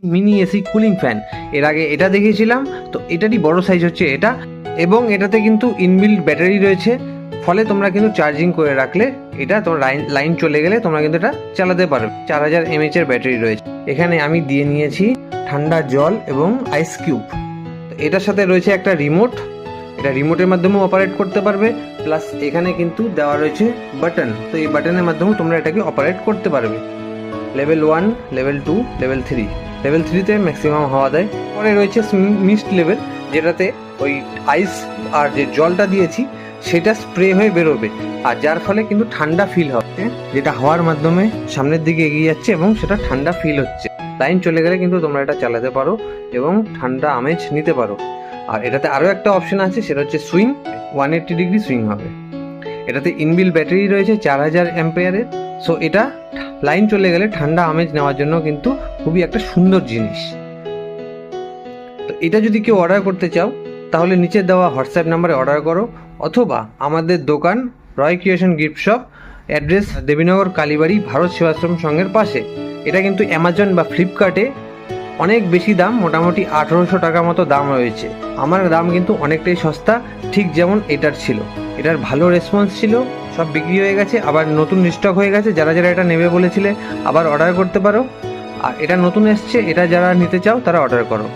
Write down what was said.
Mini AC cooling fan. এর আগে এটা দেখিয়েছিলাম, তো এটারই বড় সাইজ হচ্ছে এটা, এবং এটাতে কিন্তু ইনবিল্ট ব্যাটারি রয়েছে, ফলে তোমরা কিন্তু চার্জিং করে রাখলে এটা তোমার লাইন চলে গেলে তোমরা কিন্তু এটা চালাতে পারবে। 4000 mAh এর ব্যাটারি রয়েছে। এখানে আমি দিয়ে নিয়েছি ঠান্ডা জল এবং আইস কিউব। এটার সাথে রয়েছে একটা রিমোট, এটা রিমোটের মাধ্যমেও অপারেট করতে পারবে, প্লাস এখানে কিন্তু দেওয়া রয়েছে বাটন, তো এই বাটনের মাধ্যমেও তোমরা এটাকে অপারেট করতে পারবে। Level 1, level 2, level 3। লেভেল 3তে ম্যাক্সিমাম হাওয়া দেয়। পরে রয়েছে মিস্ট লেভেল, যেটাতে ওই আইস আর যে জলটা দিয়েছি সেটা স্প্রে হয়ে বেরোবে, আর যার ফলে কিন্তু ঠান্ডা ফিল হচ্ছে, যেটা হাওয়ার মাধ্যমে সামনের দিকে এগিয়ে যাচ্ছে এবং সেটা ঠান্ডা ফিল হচ্ছে। লাইন চলে গেলে কিন্তু তোমরা এটা চালাতে পারো এবং ঠান্ডা আমেজ নিতে পারো। আর এটাতে আরও একটা অপশন আছে, সেটা হচ্ছে সুইং, 180 ডিগ্রি সুইং হবে। এটাতে ইনবিল্ট ব্যাটারি রয়েছে 4000 অ্যাম্পিয়ারের। সো এটা লাইন চলে গেলে ঠান্ডা আমেজ নেওয়ার জন্য কিন্তু খুবই একটা সুন্দর জিনিস। তো এটা যদি কেউ অর্ডার করতে চাও তাহলে নিচে দেওয়া হোয়াটসঅ্যাপ নাম্বারে অর্ডার করো, অথবা আমাদের দোকান Roy creation gift shop, address Debinagar Kalibari, Bharat Sevashram সংঘের পাশে। এটা কিন্তু অ্যামাজন বা ফ্লিপকার্টে অনেক বেশি দাম, মোটামুটি 1800 টাকা মতো দাম রয়েছে। আমার দাম কিন্তু অনেকটাই সস্তা, ঠিক যেমন এটার ছিল। এটার ভালো রেসপন্স ছিল, সব বিক্রি হয়ে গেছে, আবার নতুন স্টক হয়ে গেছে। যারা যারা এটা নেবে বলেছিলে আবার অর্ডার করতে পারো। আর এটা নতুন এসছে, এটা যারা নিতে চাও তারা অর্ডার করো।